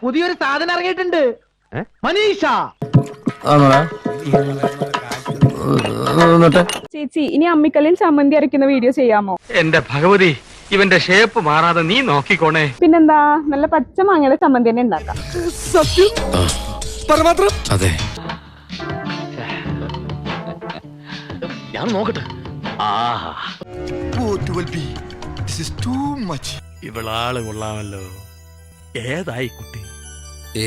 പുതിയൊരു സാധനം ഇറങ്ങിയിട്ടുണ്ട്, മനീഷ. ചേച്ചി, ഇനി അമ്മിക്കല്ലിൽ ചമ്മന്തി അരയ്ക്കുന്ന വീഡിയോ ചെയ്യാമോ? എന്റെ ഭഗവതി, ഇവന്റെ ഷേപ്പ് മാറാതെ നീ നോക്കിക്കോണേ. പിന്നെന്താ, നല്ല പച്ച മാങ്ങയുടെ ചമ്മന്തി തന്നെ ഉണ്ടാക്കാം. അതെ, ഞാൻ നോക്കട്ടെ. ഇവളാള് കൊള്ളാമല്ലോ. ഏതായി കുട്ടി?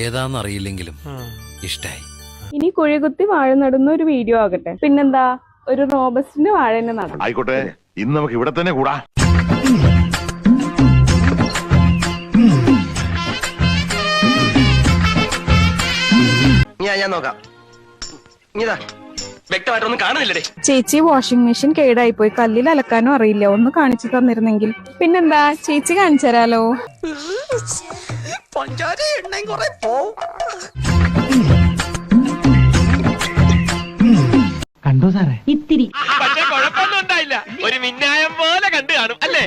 ഏതാന്നറിയില്ലെങ്കിലും ഇഷ്ടായി. ഇനി കുഴികുത്തി വാഴ നടുന്ന ഒരു വീഡിയോ ആകട്ടെ. പിന്നെന്താ, ഒരു റോബസ്റ്റിന്റെ വാഴ തന്നെ നടാം. ആയിക്കോട്ടെ, ഇന്ന് നമുക്ക് ഇവിടെ തന്നെ കൂടാ. ഞാൻ നോക്കാം. വ്യക്തമായിട്ടൊന്നും കാണുന്നില്ലേ? ചേച്ചി, വാഷിംഗ് മെഷീൻ കേടായി പോയി, കല്ലിൽ അലക്കാനും അറിയില്ല, ഒന്ന് കാണിച്ചു തന്നിരുന്നെങ്കിൽ. പിന്നെന്താ, ചേച്ചി കാണിച്ചു തരാലോ. കണ്ടോ സാറേ? ഇത്തിരി. പക്ഷെ കുഴപ്പമൊന്നും ഉണ്ടായില്ല. ഒരു മിന്നായം പോലെ കണ്ടു കാണും അല്ലേ?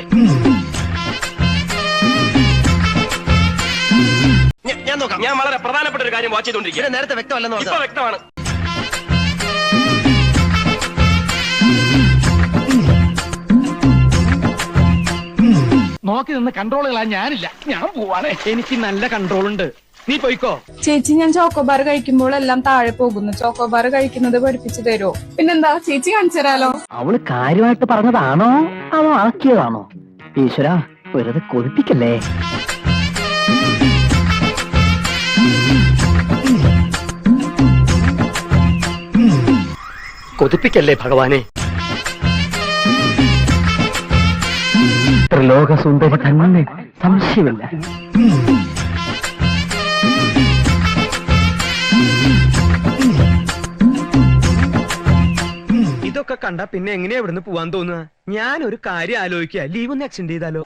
ഞാൻ നോക്കാം. ഞാൻ വളരെ പ്രധാനപ്പെട്ട ഒരു കാര്യം വാച്ച് ചെയ്തോണ്ടിരിക്കുക. നേരത്തെ വ്യക്തമല്ലെന്ന് ഇപ്പൊ വ്യക്തമാണ്. നോക്കി നിന്ന് കൺട്രോളുകളാ ഞാനില്ല. ഞാൻ പോവാണ്, എനിക്ക് നല്ല കൺട്രോൾ ഉണ്ട്. നീ പോയിക്കോ. ചേച്ചി, ഞാൻ ചോക്കോബാർ കഴിക്കുമ്പോൾ എല്ലാം താഴെ പോകുന്നു. ചോക്കോബാർ കഴിക്കുന്നത് പഠിപ്പിച്ചു തരുമോ? പിന്നെന്താ, ചേച്ചി കാണിച്ചു തരാലോ. അവള് കാര്യമായിട്ട് പറഞ്ഞതാണോ അതോ ആക്കിയതാണോ? ഈശ്വര, വെറുതെ കൊതിപ്പിക്കല്ലേ. കൊതിപ്പിക്കല്ലേ ഭഗവാനെ. ത്രിലോകസുന്ദരി തന്നെ, സംശയമില്ല. ഇതൊക്കെ കണ്ട പിന്നെ എങ്ങനെയാ ഇവിടുന്ന് പോവാൻ തോന്നുക? ഞാനൊരു കാര്യം ആലോചിക്കുക, ലീവ് ഒന്ന് എക്സ്റ്റെൻഡ് ചെയ്താലോ?